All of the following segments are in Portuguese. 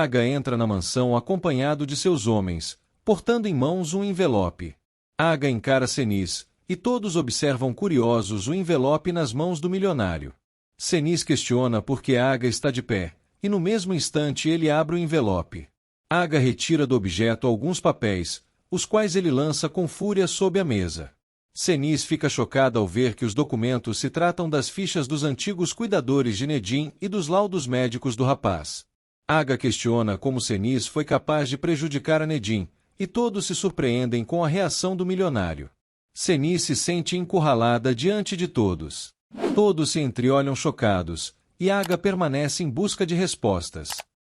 Aga entra na mansão acompanhado de seus homens, portando em mãos um envelope. Aga encara Senis, e todos observam curiosos o envelope nas mãos do milionário. Senis questiona por que Aga está de pé, e no mesmo instante ele abre o envelope. Aga retira do objeto alguns papéis, os quais ele lança com fúria sob a mesa. Senis fica chocada ao ver que os documentos se tratam das fichas dos antigos cuidadores de Nedim e dos laudos médicos do rapaz. Aga questiona como Senis foi capaz de prejudicar a Nedim, e todos se surpreendem com a reação do milionário. Senis se sente encurralada diante de todos. Todos se entreolham chocados, e Aga permanece em busca de respostas.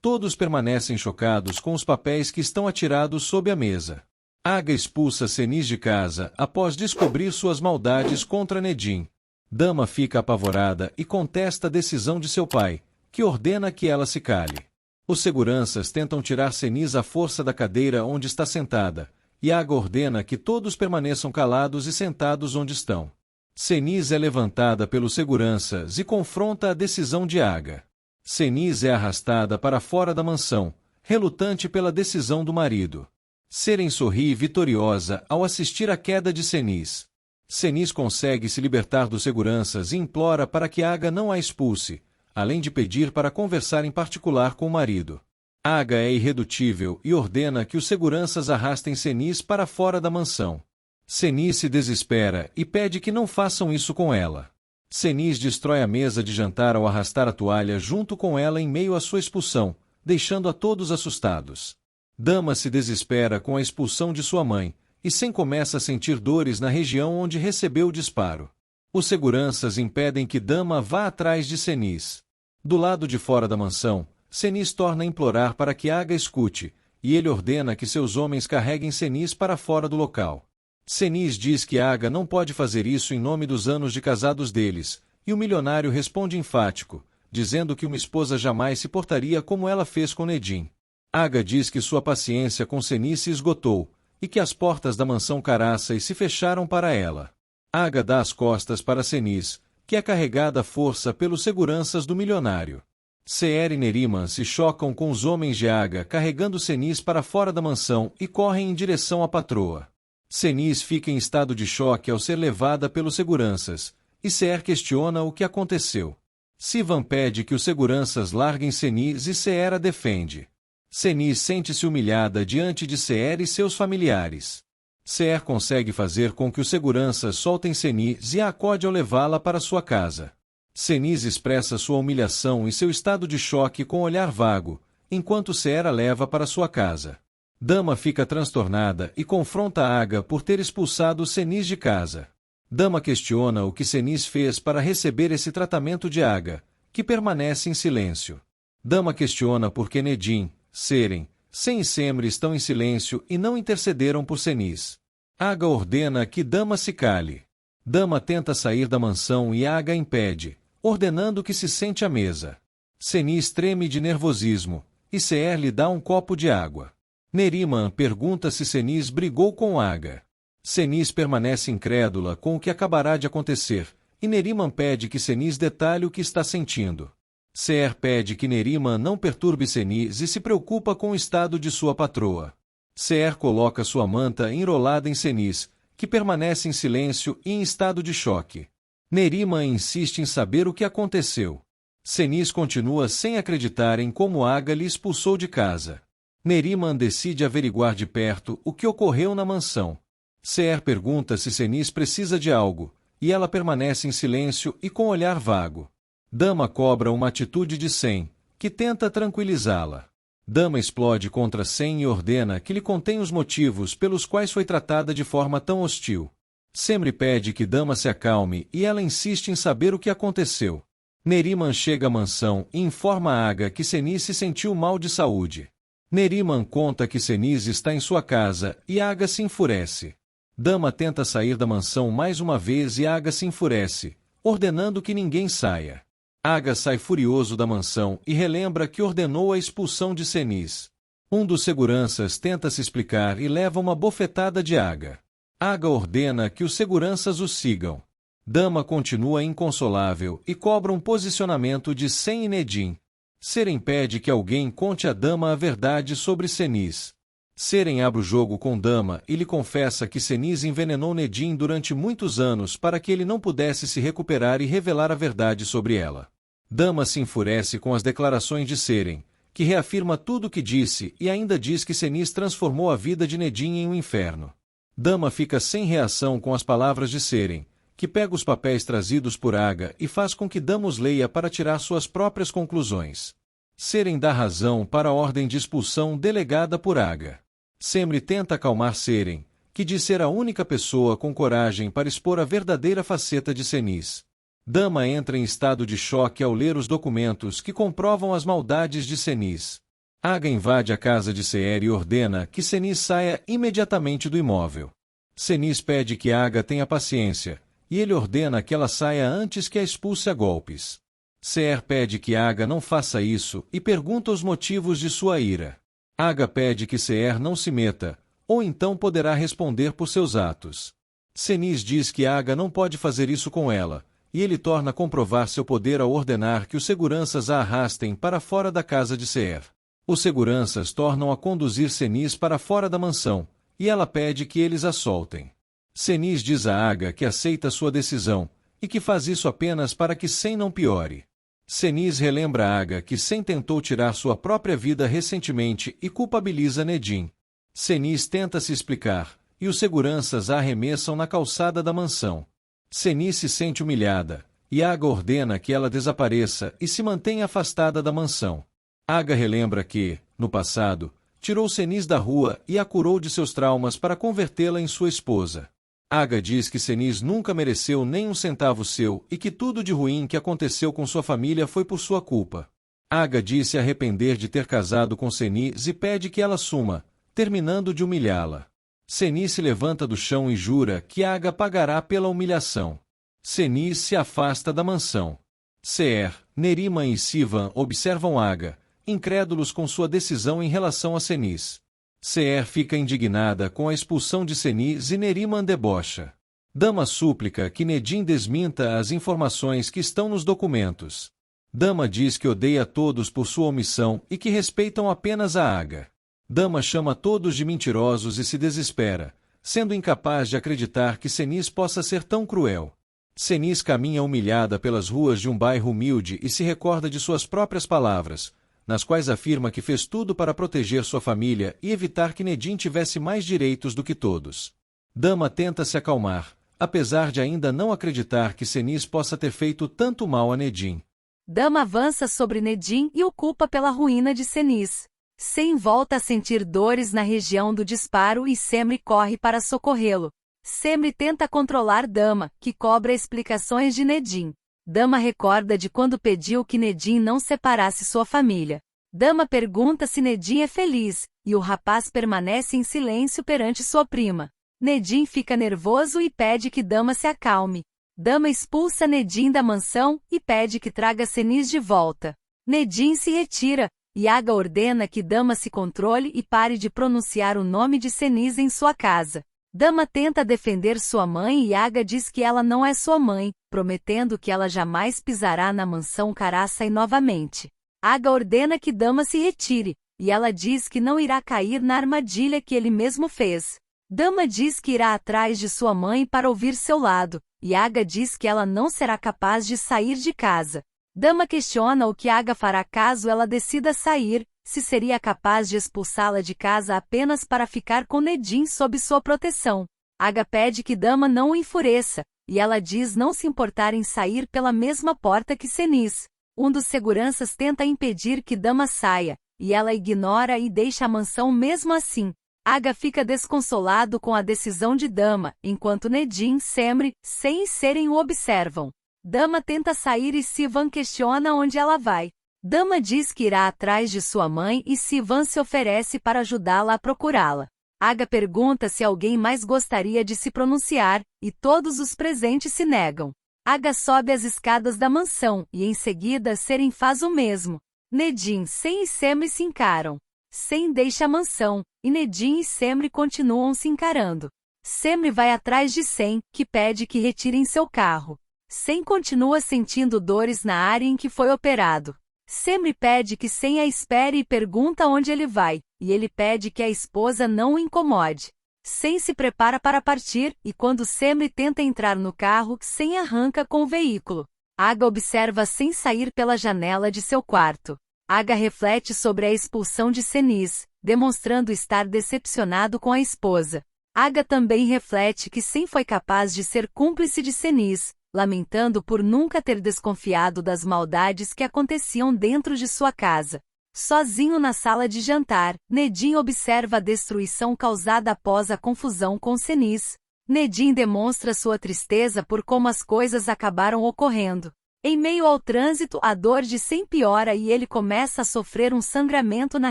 Todos permanecem chocados com os papéis que estão atirados sob a mesa. Aga expulsa Senis de casa após descobrir suas maldades contra Nedim. Dama fica apavorada e contesta a decisão de seu pai, que ordena que ela se cale. Os seguranças tentam tirar Senis à força da cadeira onde está sentada, e Aga ordena que todos permaneçam calados e sentados onde estão. Senis é levantada pelos seguranças e confronta a decisão de Aga. Senis é arrastada para fora da mansão, relutante pela decisão do marido. Seren sorri vitoriosa ao assistir à queda de Senis. Senis consegue se libertar dos seguranças e implora para que Aga não a expulse, além de pedir para conversar em particular com o marido. Aga é irredutível e ordena que os seguranças arrastem Senis para fora da mansão. Senis se desespera e pede que não façam isso com ela. Senis destrói a mesa de jantar ao arrastar a toalha junto com ela em meio à sua expulsão, deixando a todos assustados. Dama se desespera com a expulsão de sua mãe, e Sen começa a sentir dores na região onde recebeu o disparo. Os seguranças impedem que Dama vá atrás de Senis. Do lado de fora da mansão, Senis torna a implorar para que Aga escute, e ele ordena que seus homens carreguem Senis para fora do local. Senis diz que Aga não pode fazer isso em nome dos anos de casados deles, e o milionário responde enfático, dizendo que uma esposa jamais se portaria como ela fez com Nedim. Aga diz que sua paciência com Senis se esgotou, e que as portas da mansão Caraças se fecharam para ela. Aga dá as costas para Senis, que é carregada à força pelos seguranças do milionário. Seher e Neriman se chocam com os homens de Aga carregando Senis para fora da mansão e correm em direção à patroa. Senis fica em estado de choque ao ser levada pelos seguranças, e Seher questiona o que aconteceu. Sivan pede que os seguranças larguem Senis e Seher a defende. Senis sente-se humilhada diante de Seher e seus familiares. Seher consegue fazer com que os seguranças soltem Senis e a acode ao levá-la para sua casa. Senis expressa sua humilhação e seu estado de choque com olhar vago, enquanto Seher a leva para sua casa. Dama fica transtornada e confronta Aga por ter expulsado Senis de casa. Dama questiona o que Senis fez para receber esse tratamento de Aga, que permanece em silêncio. Dama questiona por que Nedim, Seren, Sen e Semre estão em silêncio e não intercederam por Senis. Aga ordena que Dama se cale. Dama tenta sair da mansão e Aga impede, ordenando que se sente à mesa. Senis treme de nervosismo, e Seher lhe dá um copo de água. Neriman pergunta se Senis brigou com Aga. Senis permanece incrédula com o que acabará de acontecer, e Neriman pede que Senis detalhe o que está sentindo. Seher pede que Neriman não perturbe Senis e se preocupa com o estado de sua patroa. Seher coloca sua manta enrolada em Senis, que permanece em silêncio e em estado de choque. Neriman insiste em saber o que aconteceu. Senis continua sem acreditar em como Aga lhe expulsou de casa. Neriman decide averiguar de perto o que ocorreu na mansão. Seher pergunta se Senis precisa de algo, e ela permanece em silêncio e com olhar vago. Dama cobra uma atitude de Sen, que tenta tranquilizá-la. Dama explode contra Sen e ordena que lhe contém os motivos pelos quais foi tratada de forma tão hostil. Semre pede que Dama se acalme e ela insiste em saber o que aconteceu. Neriman chega à mansão e informa a Aga que Senis se sentiu mal de saúde. Neriman conta que Senis está em sua casa e Aga se enfurece. Dama tenta sair da mansão mais uma vez e Aga se enfurece, ordenando que ninguém saia. Aga sai furioso da mansão e relembra que ordenou a expulsão de Senis. Um dos seguranças tenta se explicar e leva uma bofetada de Aga. Aga ordena que os seguranças o sigam. Dama continua inconsolável e cobra um posicionamento de Sen e Nedim. Seren pede que alguém conte a Dama a verdade sobre Cenis. Seren abre o jogo com Dama e lhe confessa que Cenis envenenou Nedim durante muitos anos para que ele não pudesse se recuperar e revelar a verdade sobre ela. Dama se enfurece com as declarações de Seren, que reafirma tudo o que disse e ainda diz que Cenis transformou a vida de Nedim em um inferno. Dama fica sem reação com as palavras de Seren, que pega os papéis trazidos por Aga e faz com que Dama os leia para tirar suas próprias conclusões. Seren dá razão para a ordem de expulsão delegada por Aga. Semri tenta acalmar Seren, que diz ser a única pessoa com coragem para expor a verdadeira faceta de Cenis. Dama entra em estado de choque ao ler os documentos que comprovam as maldades de Cenis. Aga invade a casa de Seer e ordena que Cenis saia imediatamente do imóvel. Cenis pede que Aga tenha paciência, e ele ordena que ela saia antes que a expulse a golpes. Seer pede que Aga não faça isso e pergunta os motivos de sua ira. Aga pede que Seer não se meta, ou então poderá responder por seus atos. Cenis diz que Aga não pode fazer isso com ela, e ele torna comprovar seu poder ao ordenar que os seguranças a arrastem para fora da casa de Seer. Os seguranças tornam a conduzir Cenis para fora da mansão, e ela pede que eles a soltem. Cenis diz a Aga que aceita sua decisão, e que faz isso apenas para que Sen não piore. Cenis relembra a Aga que Sen tentou tirar sua própria vida recentemente e culpabiliza Nedim. Cenis tenta se explicar, e os seguranças a arremessam na calçada da mansão. Cenis se sente humilhada, e Aga ordena que ela desapareça e se mantenha afastada da mansão. Aga relembra que, no passado, tirou Cenis da rua e a curou de seus traumas para convertê-la em sua esposa. Aga diz que Cenis nunca mereceu nem um centavo seu e que tudo de ruim que aconteceu com sua família foi por sua culpa. Aga diz se arrepender de ter casado com Cenis e pede que ela suma, terminando de humilhá-la. Cenis se levanta do chão e jura que Aga pagará pela humilhação. Cenis se afasta da mansão. Seer, Neriman e Sivan observam Aga, incrédulos com sua decisão em relação a Cenis. Seer fica indignada com a expulsão de Cenis e Neriman debocha. Dama súplica que Nedim desminta as informações que estão nos documentos. Dama diz que odeia todos por sua omissão e que respeitam apenas a Aga. Dama chama todos de mentirosos e se desespera, sendo incapaz de acreditar que Cenis possa ser tão cruel. Cenis caminha humilhada pelas ruas de um bairro humilde e se recorda de suas próprias palavras, nas quais afirma que fez tudo para proteger sua família e evitar que Nedim tivesse mais direitos do que todos. Dama tenta se acalmar, apesar de ainda não acreditar que Cenis possa ter feito tanto mal a Nedim. Dama avança sobre Nedim e o culpa pela ruína de Cenis. Sen volta a sentir dores na região do disparo e Semri corre para socorrê-lo. Semri tenta controlar Dama, que cobra explicações de Nedim. Dama recorda de quando pediu que Nedim não separasse sua família. Dama pergunta se Nedim é feliz, e o rapaz permanece em silêncio perante sua prima. Nedim fica nervoso e pede que Dama se acalme. Dama expulsa Nedim da mansão e pede que traga Cenis de volta. Nedim se retira, e Aga ordena que Dama se controle e pare de pronunciar o nome de Cenis em sua casa. Dama tenta defender sua mãe e Aga diz que ela não é sua mãe, prometendo que ela jamais pisará na mansão Karasai novamente. Aga ordena que Dama se retire, e ela diz que não irá cair na armadilha que ele mesmo fez. Dama diz que irá atrás de sua mãe para ouvir seu lado, e Aga diz que ela não será capaz de sair de casa. Dama questiona o que Aga fará caso ela decida sair, se seria capaz de expulsá-la de casa apenas para ficar com Nedim sob sua proteção. Aga pede que Dama não o enfureça, e ela diz não se importar em sair pela mesma porta que Cenis. Um dos seguranças tenta impedir que Dama saia, e ela ignora e deixa a mansão mesmo assim. Aga fica desconsolado com a decisão de Dama, enquanto Nedim, Semri, Sen e Seren o observam. Dama tenta sair e Sivan questiona onde ela vai. Dama diz que irá atrás de sua mãe e Sivan se oferece para ajudá-la a procurá-la. Aga pergunta se alguém mais gostaria de se pronunciar, e todos os presentes se negam. Aga sobe as escadas da mansão, e em seguida Seren faz o mesmo. Nedim, Sen e Semri se encaram. Sen deixa a mansão, e Nedim e Semri continuam se encarando. Semri vai atrás de Sen, que pede que retirem seu carro. Sen continua sentindo dores na área em que foi operado. Semri pede que Sem a espere e pergunta onde ele vai, e ele pede que a esposa não o incomode. Sem se prepara para partir, e quando Semri tenta entrar no carro, Sem arranca com o veículo. Aga observa Sem sair pela janela de seu quarto. Aga reflete sobre a expulsão de Seniz, demonstrando estar decepcionado com a esposa. Aga também reflete que Sem foi capaz de ser cúmplice de Seniz, lamentando por nunca ter desconfiado das maldades que aconteciam dentro de sua casa. Sozinho na sala de jantar, Nedim observa a destruição causada após a confusão com Seniz. Nedim demonstra sua tristeza por como as coisas acabaram ocorrendo. Em meio ao trânsito, a dor de Sem piora e ele começa a sofrer um sangramento na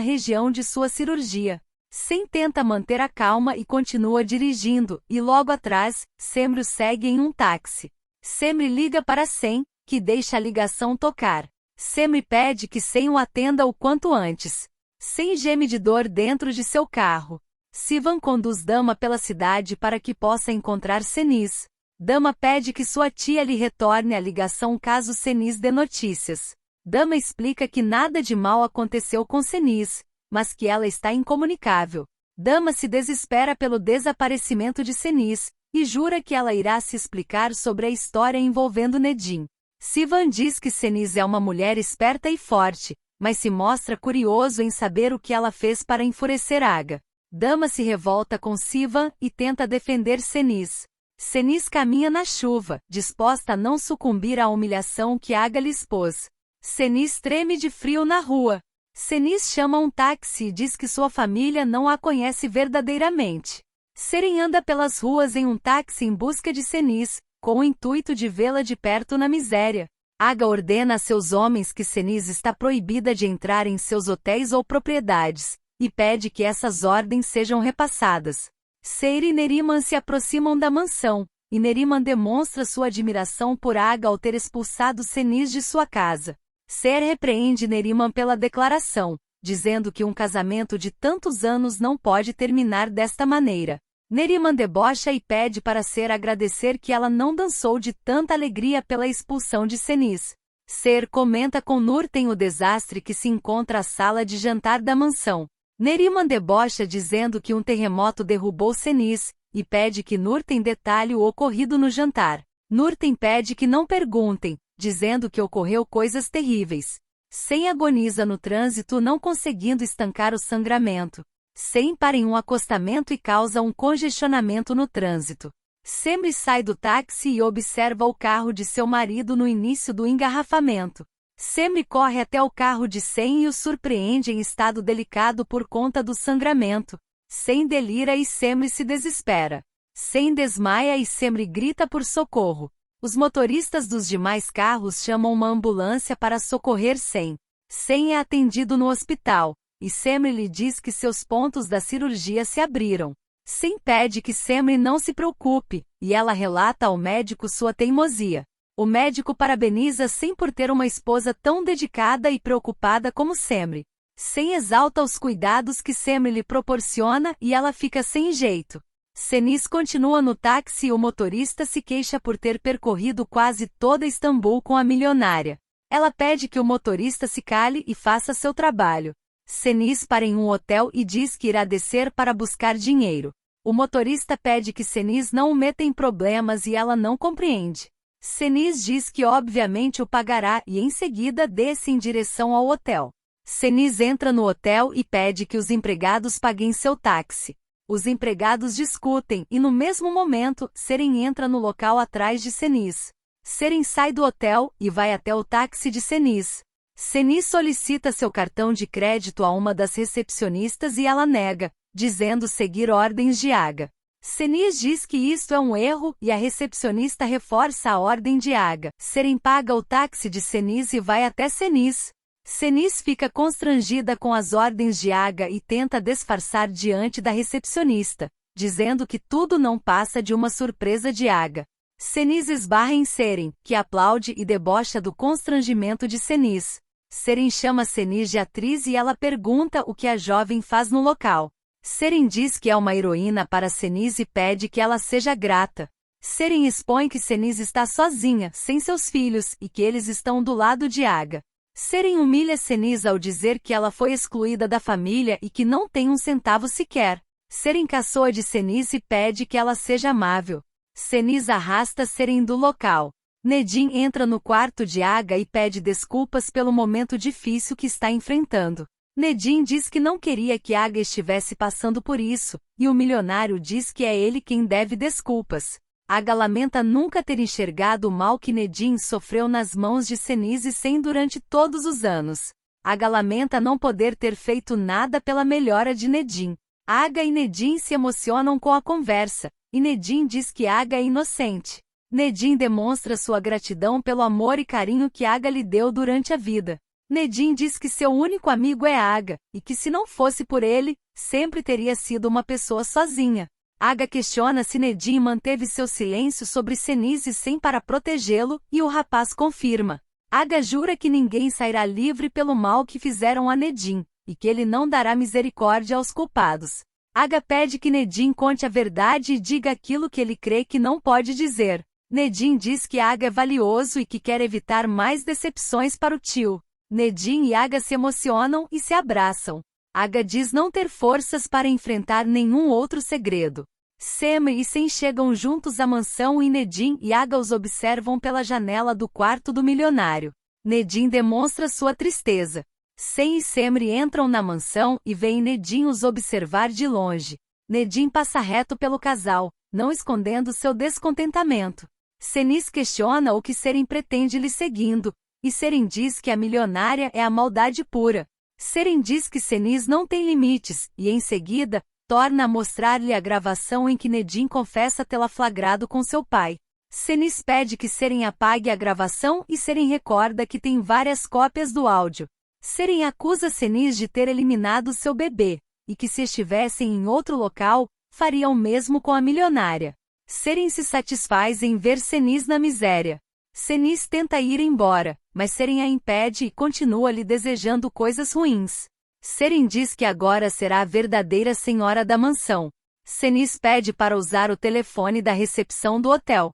região de sua cirurgia. Sem tenta manter a calma e continua dirigindo, e logo atrás, Semri o segue em um táxi. Semri liga para Sem, que deixa a ligação tocar. Semri pede que Sem o atenda o quanto antes. Sem geme de dor dentro de seu carro. Sivan conduz Dama pela cidade para que possa encontrar Seniz. Dama pede que sua tia lhe retorne a ligação caso Seniz dê notícias. Dama explica que nada de mal aconteceu com Seniz, mas que ela está incomunicável. Dama se desespera pelo desaparecimento de Seniz, e jura que ela irá se explicar sobre a história envolvendo Nedim. Sivan diz que Seniz é uma mulher esperta e forte, mas se mostra curioso em saber o que ela fez para enfurecer Aga. Dama se revolta com Sivan e tenta defender Seniz. Seniz caminha na chuva, disposta a não sucumbir à humilhação que Aga lhe expôs. Seniz treme de frio na rua. Seniz chama um táxi e diz que sua família não a conhece verdadeiramente. Seren anda pelas ruas em um táxi em busca de Seniz, com o intuito de vê-la de perto na miséria. Aga ordena a seus homens que Seniz está proibida de entrar em seus hotéis ou propriedades, e pede que essas ordens sejam repassadas. Seir e Neriman se aproximam da mansão, e Neriman demonstra sua admiração por Aga ao ter expulsado Seniz de sua casa. Seir repreende Neriman pela declaração, dizendo que um casamento de tantos anos não pode terminar desta maneira. Neriman debocha e pede para Seir agradecer que ela não dançou de tanta alegria pela expulsão de Seniz. Seir comenta com Nurten o desastre que se encontra à sala de jantar da mansão. Neriman debocha dizendo que um terremoto derrubou Seniz, e pede que Nurten detalhe o ocorrido no jantar. Nurten pede que não perguntem, dizendo que ocorreu coisas terríveis. Sem agoniza no trânsito não conseguindo estancar o sangramento. Sem para em um acostamento e causa um congestionamento no trânsito. Semri sai do táxi e observa o carro de seu marido no início do engarrafamento. Semri corre até o carro de Sem e o surpreende em estado delicado por conta do sangramento. Sem delira e Semri se desespera. Sem desmaia e Semri grita por socorro. Os motoristas dos demais carros chamam uma ambulância para socorrer Sem. Sem é atendido no hospital, e Semri lhe diz que seus pontos da cirurgia se abriram. Sem pede que Semri não se preocupe, e ela relata ao médico sua teimosia. O médico parabeniza Sem por ter uma esposa tão dedicada e preocupada como Semri. Sem exalta os cuidados que Semri lhe proporciona e ela fica sem jeito. Seniz continua no táxi e o motorista se queixa por ter percorrido quase toda Istambul com a milionária. Ela pede que o motorista se cale e faça seu trabalho. Seniz para em um hotel e diz que irá descer para buscar dinheiro. O motorista pede que Seniz não o meta em problemas e ela não compreende. Seniz diz que obviamente o pagará e em seguida desce em direção ao hotel. Seniz entra no hotel e pede que os empregados paguem seu táxi. Os empregados discutem e no mesmo momento, Seren entra no local atrás de Seniz. Seren sai do hotel e vai até o táxi de Seniz. Seniz solicita seu cartão de crédito a uma das recepcionistas e ela nega, dizendo seguir ordens de Aga. Seniz diz que isto é um erro e a recepcionista reforça a ordem de Aga. Seren paga o táxi de Seniz e vai até Seniz. Seniz fica constrangida com as ordens de Aga e tenta disfarçar diante da recepcionista, dizendo que tudo não passa de uma surpresa de Aga. Seniz esbarra em Seren, que aplaude e debocha do constrangimento de Seniz. Seren chama Seniz de atriz e ela pergunta o que a jovem faz no local. Seren diz que é uma heroína para Seniz e pede que ela seja grata. Seren expõe que Seniz está sozinha, sem seus filhos, e que eles estão do lado de Aga. Seren humilha Cenis ao dizer que ela foi excluída da família e que não tem um centavo sequer. Seren caçoa de Cenis e pede que ela seja amável. Cenis arrasta Seren do local. Nedim entra no quarto de Aga e pede desculpas pelo momento difícil que está enfrentando. Nedim diz que não queria que Aga estivesse passando por isso, e o milionário diz que é ele quem deve desculpas. Aga lamenta nunca ter enxergado o mal que Nedim sofreu nas mãos de Cenis e Sen durante todos os anos. Aga lamenta não poder ter feito nada pela melhora de Nedim. Aga e Nedim se emocionam com a conversa, e Nedim diz que Aga é inocente. Nedim demonstra sua gratidão pelo amor e carinho que Aga lhe deu durante a vida. Nedim diz que seu único amigo é Aga, e que se não fosse por ele, sempre teria sido uma pessoa sozinha. Aga questiona se Nedim manteve seu silêncio sobre Cenis e Sen para protegê-lo, e o rapaz confirma. Aga jura que ninguém sairá livre pelo mal que fizeram a Nedim, e que ele não dará misericórdia aos culpados. Aga pede que Nedim conte a verdade e diga aquilo que ele crê que não pode dizer. Nedim diz que Aga é valioso e que quer evitar mais decepções para o tio. Nedim e Aga se emocionam e se abraçam. Aga diz não ter forças para enfrentar nenhum outro segredo. Sema e Sen chegam juntos à mansão e Nedim e Aga os observam pela janela do quarto do milionário. Nedim demonstra sua tristeza. Sen e Semri entram na mansão e veem Nedim os observar de longe. Nedim passa reto pelo casal, não escondendo seu descontentamento. Cenis questiona o que Seren pretende lhe seguindo, e Seren diz que a milionária é a maldade pura. Seren diz que Cenis não tem limites, e em seguida, torna a mostrar-lhe a gravação em que Nedim confessa tê-la flagrado com seu pai. Cenis pede que Seren apague a gravação e Seren recorda que tem várias cópias do áudio. Seren acusa Cenis de ter eliminado seu bebê, e que se estivessem em outro local, faria o mesmo com a milionária. Seren se satisfaz em ver Cenis na miséria. Cenis tenta ir embora, mas Seren a impede e continua lhe desejando coisas ruins. Seren diz que agora será a verdadeira senhora da mansão. Cenis pede para usar o telefone da recepção do hotel.